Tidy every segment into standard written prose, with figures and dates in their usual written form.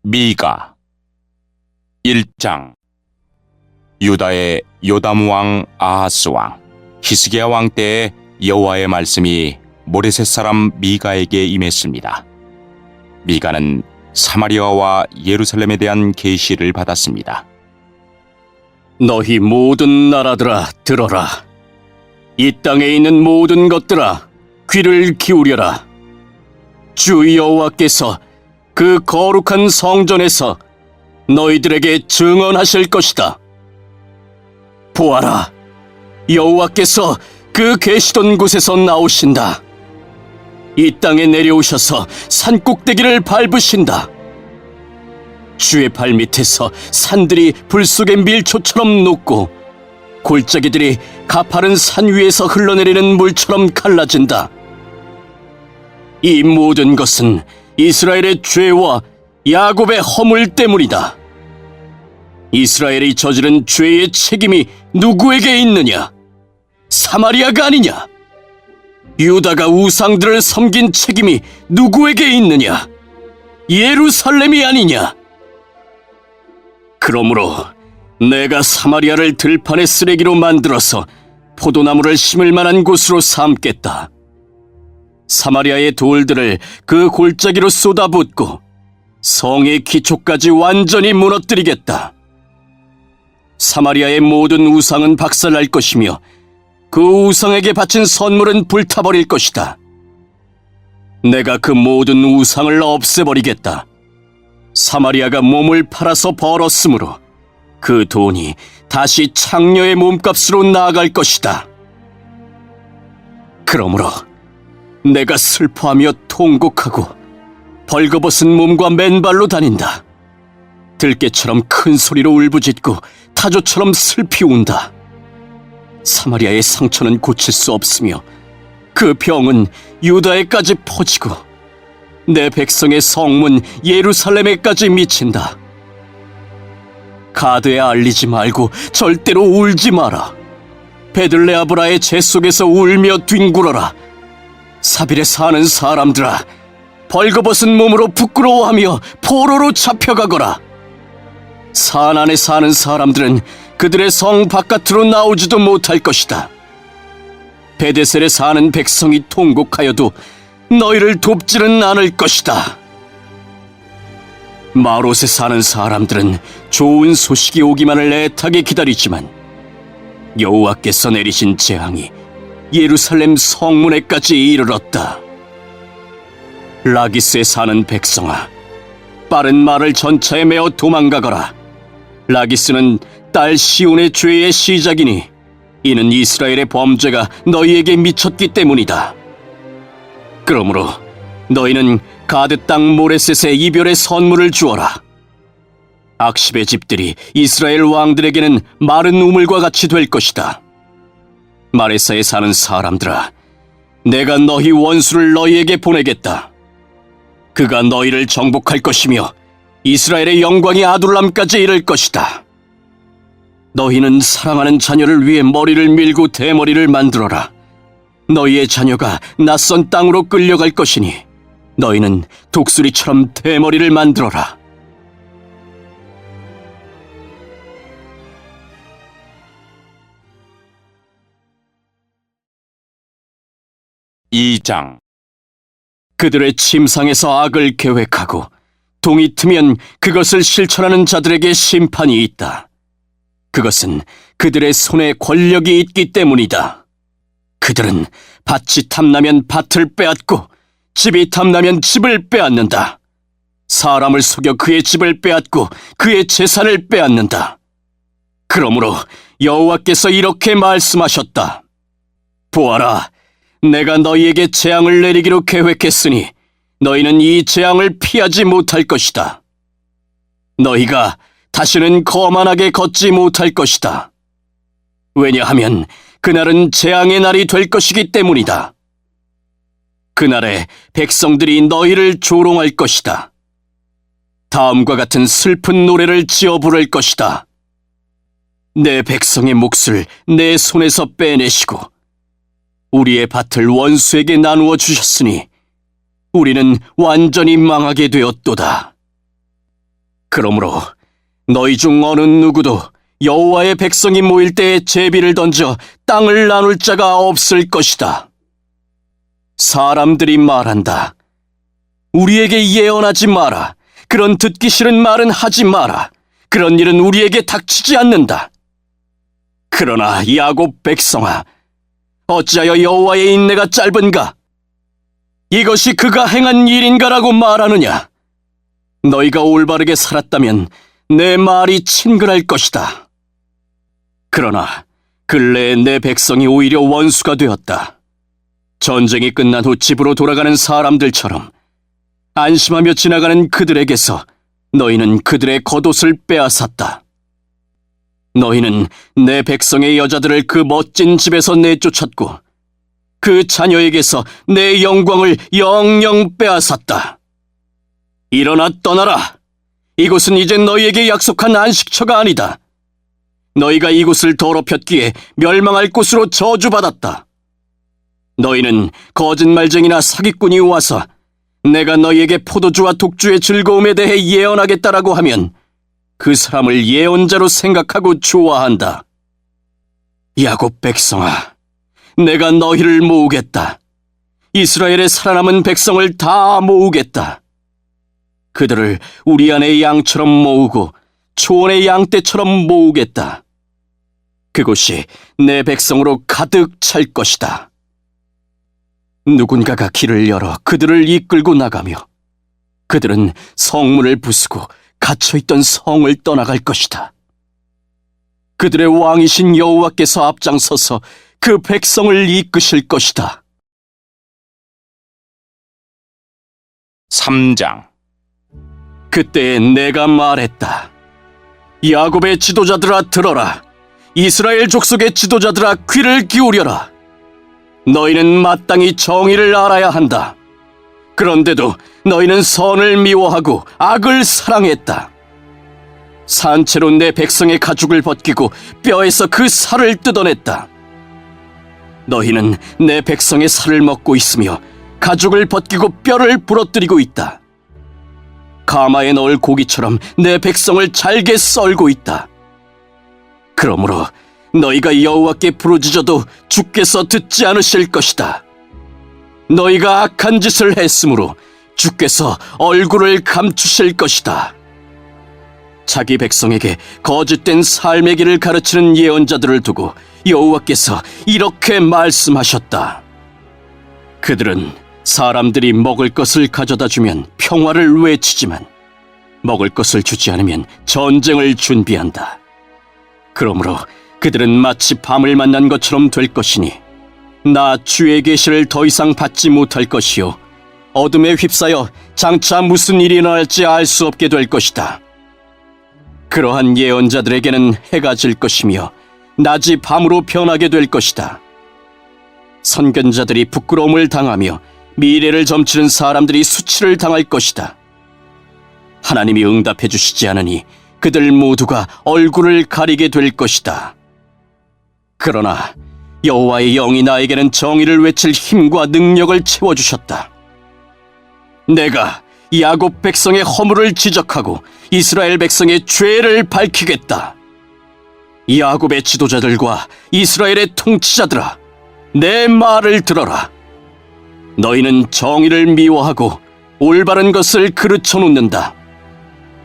미가 1장. 유다의 요담 왕, 아하스 왕, 히스기야 왕 때에 여호와의 말씀이 모레셋 사람 미가에게 임했습니다. 미가는 사마리아와 예루살렘에 대한 계시를 받았습니다. 너희 모든 나라들아 들어라. 이 땅에 있는 모든 것들아 귀를 기울여라. 주 여호와께서 그 거룩한 성전에서 너희들에게 증언하실 것이다. 보아라, 여호와께서 그 계시던 곳에서 나오신다. 이 땅에 내려오셔서 산꼭대기를 밟으신다. 주의 발밑에서 산들이 불 속의 밀초처럼 녹고 골짜기들이 가파른 산 위에서 흘러내리는 물처럼 갈라진다. 이 모든 것은 이스라엘의 죄와 야곱의 허물 때문이다. 이스라엘이 저지른 죄의 책임이 누구에게 있느냐? 사마리아가 아니냐? 유다가 우상들을 섬긴 책임이 누구에게 있느냐? 예루살렘이 아니냐? 그러므로 내가 사마리아를 들판의 쓰레기로 만들어서 포도나무를 심을 만한 곳으로 삼겠다. 사마리아의 돌들을 그 골짜기로 쏟아붓고 성의 기초까지 완전히 무너뜨리겠다. 사마리아의 모든 우상은 박살날 것이며 그 우상에게 바친 선물은 불타버릴 것이다. 내가 그 모든 우상을 없애버리겠다. 사마리아가 몸을 팔아서 벌었으므로 그 돈이 다시 창녀의 몸값으로 나아갈 것이다. 그러므로 내가 슬퍼하며 통곡하고 벌거벗은 몸과 맨발로 다닌다. 들깨처럼 큰 소리로 울부짖고 타조처럼 슬피 운다. 사마리아의 상처는 고칠 수 없으며 그 병은 유다에까지 퍼지고 내 백성의 성문 예루살렘에까지 미친다. 가드에 알리지 말고 절대로 울지 마라. 베들레아브라의 재 속에서 울며 뒹굴어라. 사빌에 사는 사람들아, 벌거벗은 몸으로 부끄러워하며 포로로 잡혀가거라. 산 안에 사는 사람들은 그들의 성 바깥으로 나오지도 못할 것이다. 베데셀에 사는 백성이 통곡하여도 너희를 돕지는 않을 것이다. 마롯에 사는 사람들은 좋은 소식이 오기만을 애타게 기다리지만 여호와께서 내리신 재앙이 예루살렘 성문에까지 이르렀다. 라기스에 사는 백성아, 빠른 말을 전차에 메어 도망가거라. 라기스는 딸 시온의 죄의 시작이니 이는 이스라엘의 범죄가 너희에게 미쳤기 때문이다. 그러므로 너희는 가드 땅 모레셋에 이별의 선물을 주어라. 악십의 집들이 이스라엘 왕들에게는 마른 우물과 같이 될 것이다. 마레사에 사는 사람들아, 내가 너희 원수를 너희에게 보내겠다. 그가 너희를 정복할 것이며 이스라엘의 영광이 아둘람까지 이를 것이다. 너희는 사랑하는 자녀를 위해 머리를 밀고 대머리를 만들어라. 너희의 자녀가 낯선 땅으로 끌려갈 것이니 너희는 독수리처럼 대머리를 만들어라. 이 장. 그들의 침상에서 악을 계획하고 동이 트면 그것을 실천하는 자들에게 심판이 있다. 그것은 그들의 손에 권력이 있기 때문이다. 그들은 밭이 탐나면 밭을 빼앗고 집이 탐나면 집을 빼앗는다. 사람을 속여 그의 집을 빼앗고 그의 재산을 빼앗는다. 그러므로 여호와께서 이렇게 말씀하셨다. 보아라, 내가 너희에게 재앙을 내리기로 계획했으니 너희는 이 재앙을 피하지 못할 것이다. 너희가 다시는 거만하게 걷지 못할 것이다. 왜냐하면 그날은 재앙의 날이 될 것이기 때문이다. 그날에 백성들이 너희를 조롱할 것이다. 다음과 같은 슬픈 노래를 지어 부를 것이다. 내 백성의 몫을 내 손에서 빼내시고 우리의 밭을 원수에게 나누어 주셨으니 우리는 완전히 망하게 되었도다. 그러므로 너희 중 어느 누구도 여호와의 백성이 모일 때에 제비를 던져 땅을 나눌 자가 없을 것이다. 사람들이 말한다. 우리에게 예언하지 마라. 그런 듣기 싫은 말은 하지 마라. 그런 일은 우리에게 닥치지 않는다. 그러나 야곱 백성아, 어찌하여 여호와의 인내가 짧은가? 이것이 그가 행한 일인가라고 말하느냐? 너희가 올바르게 살았다면 내 말이 친근할 것이다. 그러나 근래에 내 백성이 오히려 원수가 되었다. 전쟁이 끝난 후 집으로 돌아가는 사람들처럼 안심하며 지나가는 그들에게서 너희는 그들의 겉옷을 빼앗았다. 너희는 내 백성의 여자들을 그 멋진 집에서 내쫓았고 그 자녀에게서 내 영광을 영영 빼앗았다. 일어나 떠나라. 이곳은 이제 너희에게 약속한 안식처가 아니다. 너희가 이곳을 더럽혔기에 멸망할 곳으로 저주받았다. 너희는 거짓말쟁이나 사기꾼이 와서 내가 너희에게 포도주와 독주의 즐거움에 대해 예언하겠다라고 하면 그 사람을 예언자로 생각하고 좋아한다. 야곱 백성아, 내가 너희를 모으겠다. 이스라엘의 살아남은 백성을 다 모으겠다. 그들을 우리 안의 양처럼 모으고 초원의 양떼처럼 모으겠다. 그곳이 내 백성으로 가득 찰 것이다. 누군가가 길을 열어 그들을 이끌고 나가며 그들은 성문을 부수고 갇혀있던 성을 떠나갈 것이다. 그들의 왕이신 여호와께서 앞장서서 그 백성을 이끄실 것이다. 3장. 그때 내가 말했다. 야곱의 지도자들아 들어라. 이스라엘 족속의 지도자들아 귀를 기울여라. 너희는 마땅히 정의를 알아야 한다. 그런데도 너희는 선을 미워하고 악을 사랑했다. 산채로 내 백성의 가죽을 벗기고 뼈에서 그 살을 뜯어냈다. 너희는 내 백성의 살을 먹고 있으며 가죽을 벗기고 뼈를 부러뜨리고 있다. 가마에 넣을 고기처럼 내 백성을 잘게 썰고 있다. 그러므로 너희가 여호와께 부르짖어도 주께서 듣지 않으실 것이다. 너희가 악한 짓을 했으므로 주께서 얼굴을 감추실 것이다. 자기 백성에게 거짓된 삶의 길을 가르치는 예언자들을 두고 여호와께서 이렇게 말씀하셨다. 그들은 사람들이 먹을 것을 가져다 주면 평화를 외치지만 먹을 것을 주지 않으면 전쟁을 준비한다. 그러므로 그들은 마치 밤을 만난 것처럼 될 것이니 나 주의 계시를 더 이상 받지 못할 것이요 어둠에 휩싸여 장차 무슨 일이 일어날지 알 수 없게 될 것이다. 그러한 예언자들에게는 해가 질 것이며 낮이 밤으로 변하게 될 것이다. 선견자들이 부끄러움을 당하며 미래를 점치는 사람들이 수치를 당할 것이다. 하나님이 응답해 주시지 않으니 그들 모두가 얼굴을 가리게 될 것이다. 그러나 여호와의 영이 나에게는 정의를 외칠 힘과 능력을 채워주셨다. 내가 야곱 백성의 허물을 지적하고 이스라엘 백성의 죄를 밝히겠다. 야곱의 지도자들과 이스라엘의 통치자들아, 내 말을 들어라. 너희는 정의를 미워하고 올바른 것을 그르쳐 놓는다.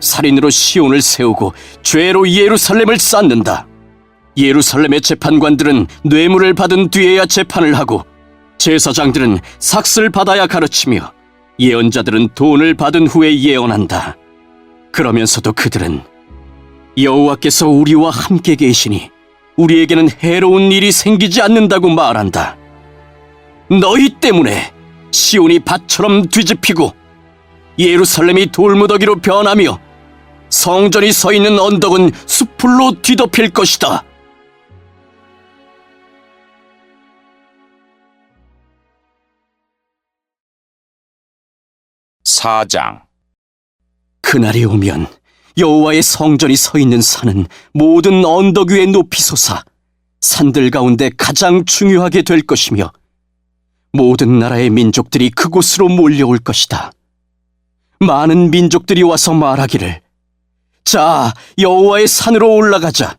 살인으로 시온을 세우고 죄로 예루살렘을 쌓는다. 예루살렘의 재판관들은 뇌물을 받은 뒤에야 재판을 하고 제사장들은 삭슬 받아야 가르치며 예언자들은 돈을 받은 후에 예언한다. 그러면서도 그들은 여호와께서 우리와 함께 계시니 우리에게는 해로운 일이 생기지 않는다고 말한다. 너희 때문에 시온이 밭처럼 뒤집히고 예루살렘이 돌무더기로 변하며 성전이 서 있는 언덕은 수풀로 뒤덮일 것이다. 사장. 그날이 오면 여호와의 성전이 서 있는 산은 모든 언덕 위에 높이 솟아 산들 가운데 가장 중요하게 될 것이며 모든 나라의 민족들이 그곳으로 몰려올 것이다. 많은 민족들이 와서 말하기를 자, 여호와의 산으로 올라가자.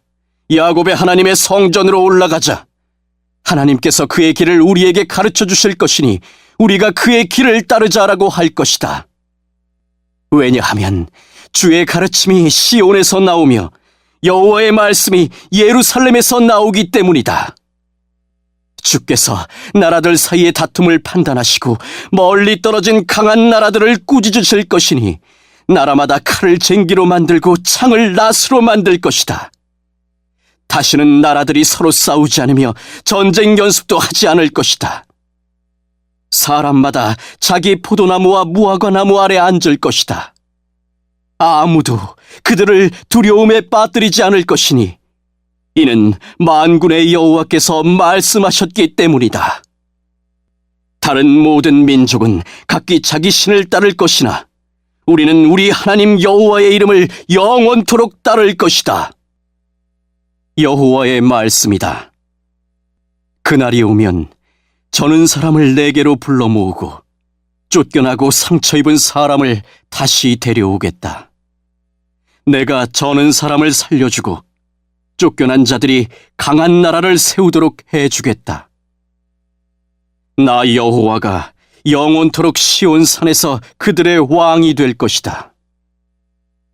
야곱의 하나님의 성전으로 올라가자. 하나님께서 그의 길을 우리에게 가르쳐 주실 것이니 우리가 그의 길을 따르자라고 할 것이다. 왜냐하면 주의 가르침이 시온에서 나오며 여호와의 말씀이 예루살렘에서 나오기 때문이다. 주께서 나라들 사이의 다툼을 판단하시고 멀리 떨어진 강한 나라들을 꾸짖으실 것이니 나라마다 칼을 쟁기로 만들고 창을 낫으로 만들 것이다. 다시는 나라들이 서로 싸우지 않으며 전쟁 연습도 하지 않을 것이다. 사람마다 자기 포도나무와 무화과 나무 아래 앉을 것이다. 아무도 그들을 두려움에 빠뜨리지 않을 것이니 이는 만군의 여호와께서 말씀하셨기 때문이다. 다른 모든 민족은 각기 자기 신을 따를 것이나 우리는 우리 하나님 여호와의 이름을 영원토록 따를 것이다. 여호와의 말씀이다. 그날이 오면 저는 사람을 내게로 불러 모으고 쫓겨나고 상처 입은 사람을 다시 데려오겠다. 내가 저는 사람을 살려주고 쫓겨난 자들이 강한 나라를 세우도록 해주겠다. 나 여호와가 영원토록 시온 산에서 그들의 왕이 될 것이다.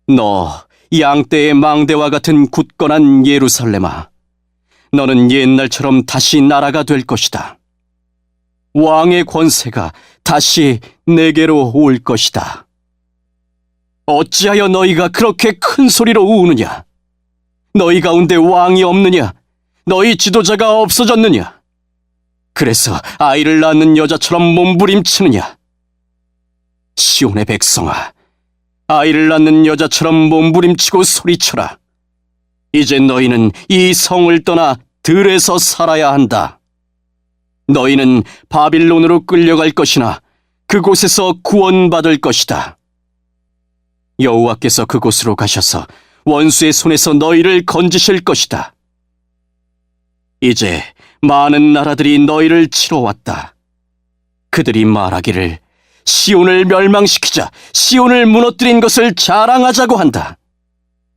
너 양떼의 망대와 같은 굳건한 예루살렘아, 너는 옛날처럼 다시 나라가 될 것이다. 왕의 권세가 다시 내게로 올 것이다. 어찌하여 너희가 그렇게 큰 소리로 우느냐? 너희 가운데 왕이 없느냐? 너희 지도자가 없어졌느냐? 그래서 아이를 낳는 여자처럼 몸부림치느냐? 시온의 백성아, 아이를 낳는 여자처럼 몸부림치고 소리쳐라. 이제 너희는 이 성을 떠나 들에서 살아야 한다. 너희는 바빌론으로 끌려갈 것이나 그곳에서 구원받을 것이다. 여호와께서 그곳으로 가셔서 원수의 손에서 너희를 건지실 것이다. 이제 많은 나라들이 너희를 치러 왔다. 그들이 말하기를 시온을 멸망시키자, 시온을 무너뜨린 것을 자랑하자고 한다.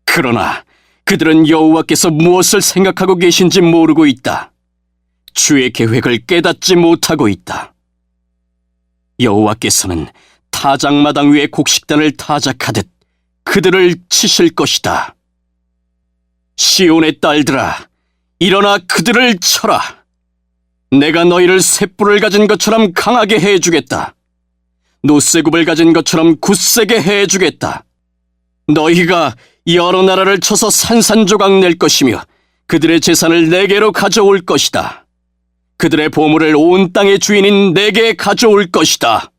그러나 그들은 여호와께서 무엇을 생각하고 계신지 모르고 있다. 주의 계획을 깨닫지 못하고 있다. 여호와께서는 타작마당 위에 곡식단을 타작하듯 그들을 치실 것이다. 시온의 딸들아, 일어나 그들을 쳐라. 내가 너희를 쇳불을 가진 것처럼 강하게 해주겠다. 노쇠굽을 가진 것처럼 굳세게 해주겠다. 너희가 여러 나라를 쳐서 산산조각 낼 것이며 그들의 재산을 내게로 가져올 것이다. 그들의 보물을 온 땅의 주인인 내게 가져올 것이다.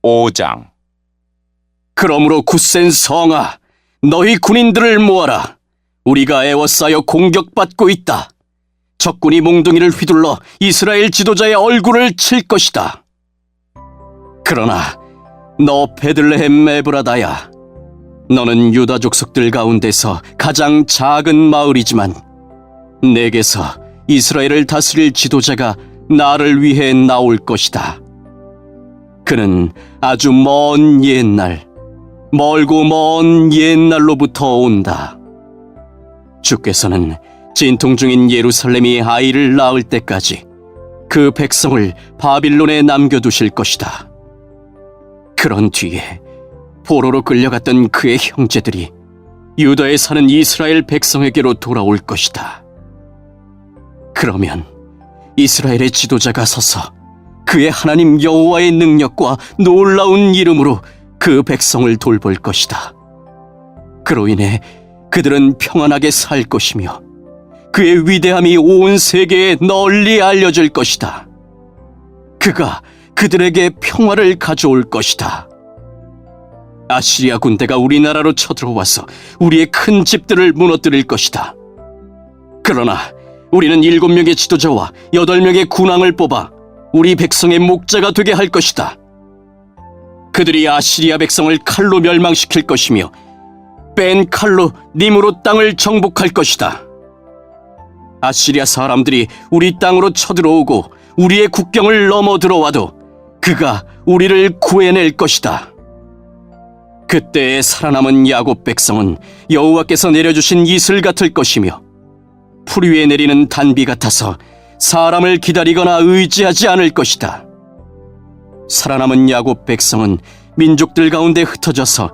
5장. 그러므로 굳센 성아, 너희 군인들을 모아라. 우리가 애워싸여 공격받고 있다. 적군이 몽둥이를 휘둘러 이스라엘 지도자의 얼굴을 칠 것이다. 그러나 너 베들레헴 에브라다야, 너는 유다 족속들 가운데서 가장 작은 마을이지만 내게서 이스라엘을 다스릴 지도자가 나를 위해 나올 것이다. 그는 아주 먼 옛날, 멀고 먼 옛날로부터 온다. 주께서는 진통 중인 예루살렘이 아이를 낳을 때까지 그 백성을 바빌론에 남겨두실 것이다. 그런 뒤에 포로로 끌려갔던 그의 형제들이 유다에 사는 이스라엘 백성에게로 돌아올 것이다. 그러면 이스라엘의 지도자가 서서 그의 하나님 여호와의 능력과 놀라운 이름으로 그 백성을 돌볼 것이다. 그로 인해 그들은 평안하게 살 것이며 그의 위대함이 온 세계에 널리 알려질 것이다. 그가 그들에게 평화를 가져올 것이다. 아시리아 군대가 우리나라로 쳐들어와서 우리의 큰 집들을 무너뜨릴 것이다. 그러나 우리는 7명의 지도자와 8명의 군왕을 뽑아 우리 백성의 목자가 되게 할 것이다. 그들이 아시리아 백성을 칼로 멸망시킬 것이며 뺀 칼로 님으로 땅을 정복할 것이다. 아시리아 사람들이 우리 땅으로 쳐들어오고 우리의 국경을 넘어 들어와도 그가 우리를 구해낼 것이다. 그때에 살아남은 야곱 백성은 여호와께서 내려주신 이슬 같을 것이며 풀 위에 내리는 단비 같아서 사람을 기다리거나 의지하지 않을 것이다. 살아남은 야곱 백성은 민족들 가운데 흩어져서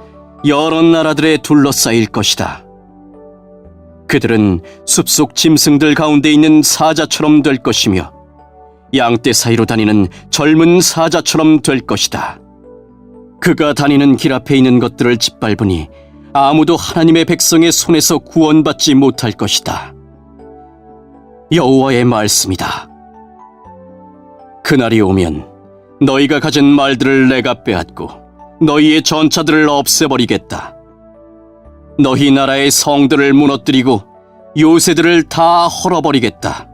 여러 나라들에 둘러싸일 것이다. 그들은 숲속 짐승들 가운데 있는 사자처럼 될 것이며 양떼 사이로 다니는 젊은 사자처럼 될 것이다. 그가 다니는 길 앞에 있는 것들을 짓밟으니 아무도 하나님의 백성의 손에서 구원받지 못할 것이다. 여호와의 말씀이다. 그날이 오면 너희가 가진 말들을 내가 빼앗고 너희의 전차들을 없애버리겠다. 너희 나라의 성들을 무너뜨리고 요새들을 다 헐어버리겠다.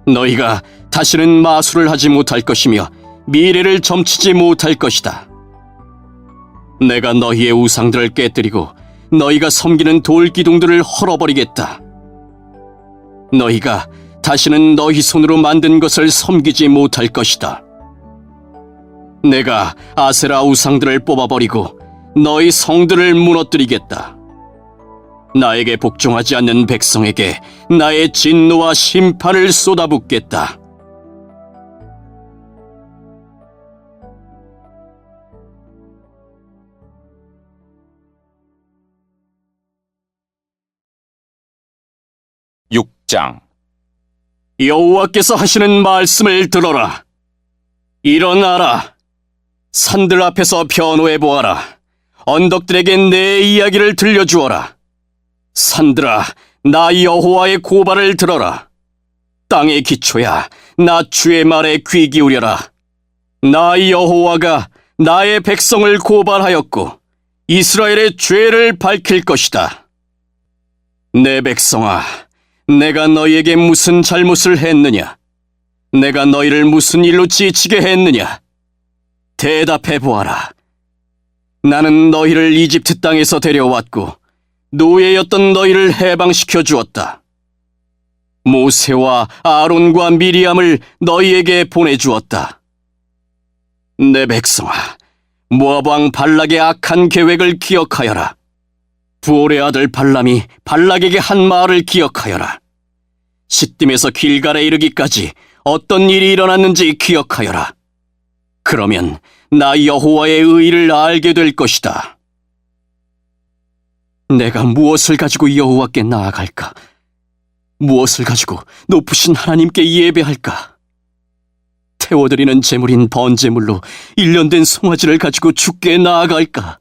너희가 다시는 마술을 하지 못할 것이며 미래를 점치지 못할 것이다. 내가 너희의 우상들을 깨뜨리고 너희가 섬기는 돌기둥들을 헐어버리겠다. 너희가 다시는 너희 손으로 만든 것을 섬기지 못할 것이다. 내가 아세라 우상들을 뽑아버리고 너희 성들을 무너뜨리겠다. 나에게 복종하지 않는 백성에게 나의 진노와 심판을 쏟아붓겠다. 육장 여호와께서 하시는 말씀을 들어라. 일어나라. 산들 앞에서 변호해 보아라. 언덕들에게 내 이야기를 들려주어라. 산들아, 나 여호와의 고발을 들어라. 땅의 기초야, 나 주의 말에 귀 기울여라. 나 여호와가 나의 백성을 고발하였고 이스라엘의 죄를 밝힐 것이다. 내 백성아, 내가 너희에게 무슨 잘못을 했느냐? 내가 너희를 무슨 일로 지치게 했느냐? 대답해 보아라. 나는 너희를 이집트 땅에서 데려왔고 노예였던 너희를 해방시켜 주었다. 모세와 아론과 미리암을 너희에게 보내주었다. 내 백성아, 모압 왕 발락의 악한 계획을 기억하여라. 부올의 아들 발람이 발락에게 한 말을 기억하여라. 시딤에서 길갈에 이르기까지 어떤 일이 일어났는지 기억하여라. 그러면 나 여호와의 의의를 알게 될 것이다. 내가 무엇을 가지고 여호와께 나아갈까? 무엇을 가지고 높으신 하나님께 예배할까? 태워드리는 제물인 번제물로 일련된 송아지를 가지고 주께 나아갈까?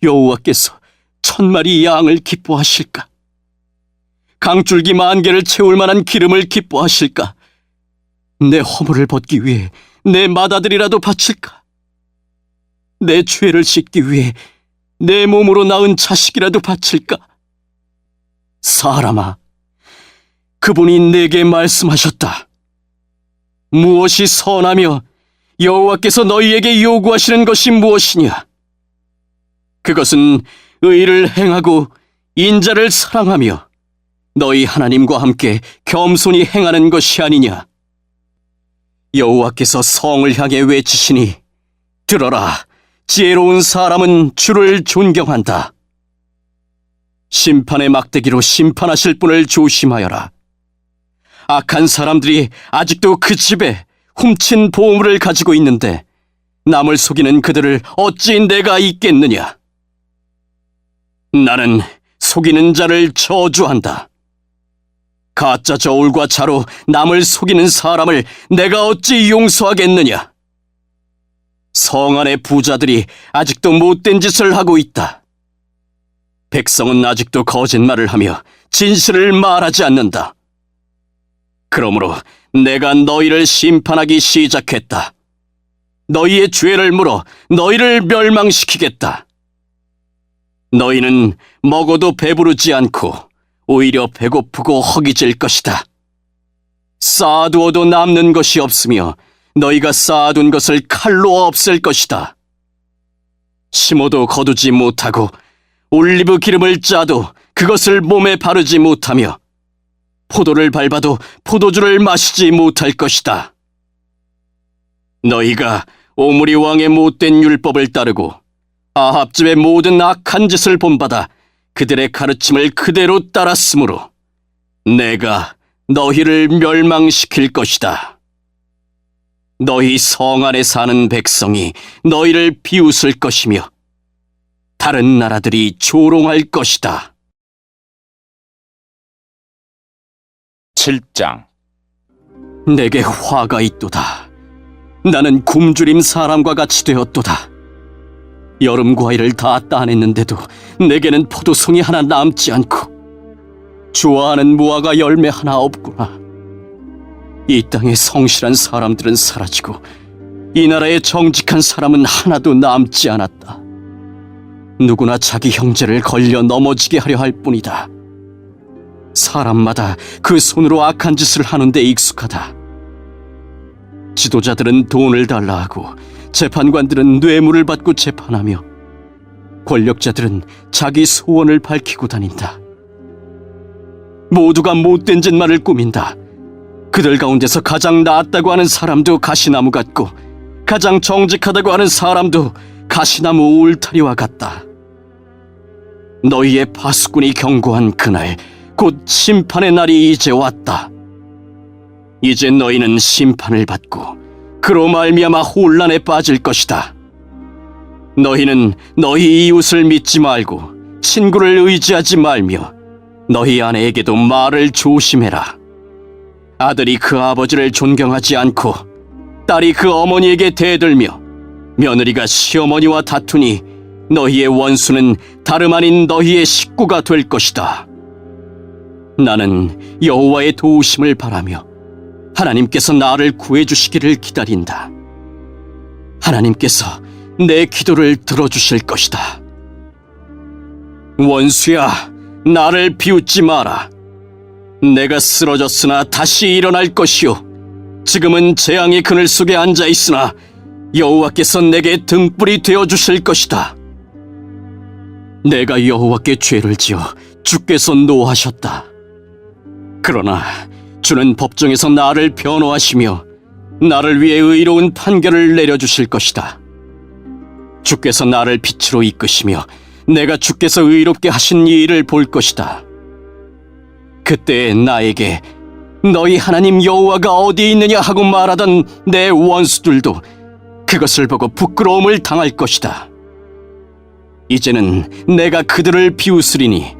여호와께서 1000마리 양을 기뻐하실까? 강줄기 10,000개를 채울 만한 기름을 기뻐하실까? 내 허물을 벗기 위해 내 맏아들이라도 바칠까? 내 죄를 씻기 위해 내 몸으로 낳은 자식이라도 바칠까? 사람아, 그분이 내게 말씀하셨다. 무엇이 선하며 여호와께서 너희에게 요구하시는 것이 무엇이냐? 그것은 의를 행하고 인자를 사랑하며 너희 하나님과 함께 겸손히 행하는 것이 아니냐? 여호와께서 성을 향해 외치시니 들어라. 지혜로운 사람은 주를 존경한다. 심판의 막대기로 심판하실 분을 조심하여라. 악한 사람들이 아직도 그 집에 훔친 보물을 가지고 있는데 남을 속이는 그들을 어찌 내가 잊겠느냐? 나는 속이는 자를 저주한다. 가짜 저울과 자로 남을 속이는 사람을 내가 어찌 용서하겠느냐? 성 안의 부자들이 아직도 못된 짓을 하고 있다. 백성은 아직도 거짓말을 하며 진실을 말하지 않는다. 그러므로 내가 너희를 심판하기 시작했다. 너희의 죄를 물어 너희를 멸망시키겠다. 너희는 먹어도 배부르지 않고 오히려 배고프고 허기질 것이다. 쌓아두어도 남는 것이 없으며 너희가 쌓아둔 것을 칼로 없앨 것이다. 심어도 거두지 못하고 올리브 기름을 짜도 그것을 몸에 바르지 못하며 포도를 밟아도 포도주를 마시지 못할 것이다. 너희가 오므리 왕의 못된 율법을 따르고 아합 집의 모든 악한 짓을 본받아 그들의 가르침을 그대로 따랐으므로 내가 너희를 멸망시킬 것이다. 너희 성 안에 사는 백성이 너희를 비웃을 것이며 다른 나라들이 조롱할 것이다. 7장. 내게 화가 있도다. 나는 굶주림 사람과 같이 되었도다. 여름 과일을 다 따냈는데도 내게는 포도송이 하나 남지 않고 좋아하는 무화과 열매 하나 없구나. 이 땅의 성실한 사람들은 사라지고 이 나라의 정직한 사람은 하나도 남지 않았다. 누구나 자기 형제를 걸려 넘어지게 하려 할 뿐이다. 사람마다 그 손으로 악한 짓을 하는데 익숙하다. 지도자들은 돈을 달라 하고 재판관들은 뇌물을 받고 재판하며 권력자들은 자기 소원을 밝히고 다닌다. 모두가 못된 짓만을 꾸민다. 그들 가운데서 가장 나았다고 하는 사람도 가시나무 같고 가장 정직하다고 하는 사람도 가시나무 울타리와 같다. 너희의 파수꾼이 경고한 그날 곧 심판의 날이 이제 왔다. 이제 너희는 심판을 받고 그로 말미암아 혼란에 빠질 것이다. 너희는 너희 이웃을 믿지 말고 친구를 의지하지 말며 너희 아내에게도 말을 조심해라. 아들이 그 아버지를 존경하지 않고 딸이 그 어머니에게 대들며 며느리가 시어머니와 다투니 너희의 원수는 다름 아닌 너희의 식구가 될 것이다. 나는 여호와의 도우심을 바라며 하나님께서 나를 구해주시기를 기다린다. 하나님께서 내 기도를 들어주실 것이다. 원수야, 나를 비웃지 마라. 내가 쓰러졌으나 다시 일어날 것이요 지금은 재앙의 그늘 속에 앉아 있으나 여호와께서 내게 등불이 되어주실 것이다. 내가 여호와께 죄를 지어 주께서 노하셨다. 그러나 주는 법정에서 나를 변호하시며 나를 위해 의로운 판결을 내려주실 것이다. 주께서 나를 빛으로 이끄시며 내가 주께서 의롭게 하신 이 일을 볼 것이다. 그때 나에게 너희 하나님 여호와가 어디 있느냐 하고 말하던 내 원수들도 그것을 보고 부끄러움을 당할 것이다. 이제는 내가 그들을 비웃으리니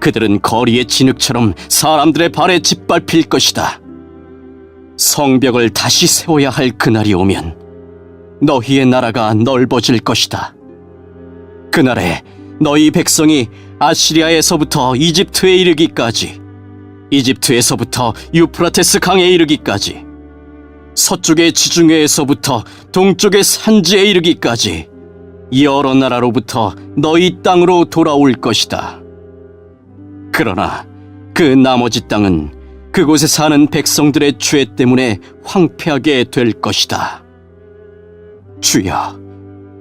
그들은 거리의 진흙처럼 사람들의 발에 짓밟힐 것이다. 성벽을 다시 세워야 할 그날이 오면 너희의 나라가 넓어질 것이다. 그날에 너희 백성이 아시리아에서부터 이집트에 이르기까지, 이집트에서부터 유프라테스 강에 이르기까지, 서쪽의 지중해에서부터 동쪽의 산지에 이르기까지 여러 나라로부터 너희 땅으로 돌아올 것이다. 그러나 그 나머지 땅은 그곳에 사는 백성들의 죄 때문에 황폐하게 될 것이다. 주여,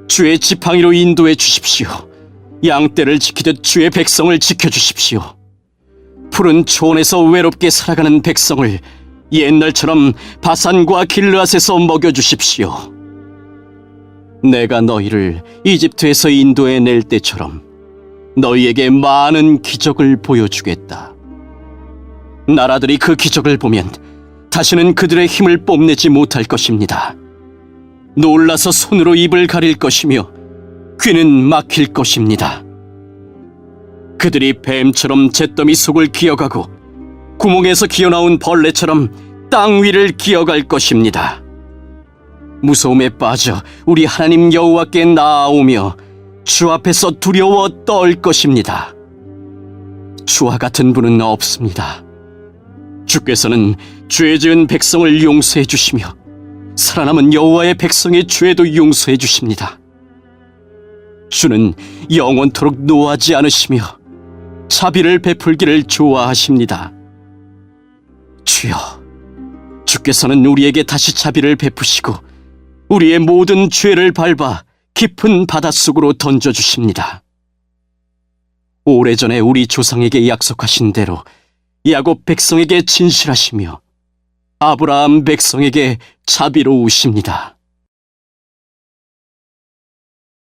주의 지팡이로 인도해 주십시오. 양떼를 지키듯 주의 백성을 지켜주십시오. 푸른 초원에서 외롭게 살아가는 백성을 옛날처럼 바산과 길르앗에서 먹여주십시오. 내가 너희를 이집트에서 인도해 낼 때처럼 너희에게 많은 기적을 보여주겠다. 나라들이 그 기적을 보면 다시는 그들의 힘을 뽐내지 못할 것입니다. 놀라서 손으로 입을 가릴 것이며 귀는 막힐 것입니다. 그들이 뱀처럼 잿더미 속을 기어가고 구멍에서 기어나온 벌레처럼 땅 위를 기어갈 것입니다. 무서움에 빠져 우리 하나님 여호와께 나아오며 주 앞에서 두려워 떨 것입니다. 주와 같은 분은 없습니다. 주께서는 죄 지은 백성을 용서해 주시며 살아남은 여호와의 백성의 죄도 용서해 주십니다. 주는 영원토록 노하지 않으시며 자비를 베풀기를 좋아하십니다. 주여, 주께서는 우리에게 다시 자비를 베푸시고 우리의 모든 죄를 밟아 깊은 바닷속으로 던져주십니다. 오래전에 우리 조상에게 약속하신 대로 야곱 백성에게 진실하시며 아브라함 백성에게 자비로우십니다.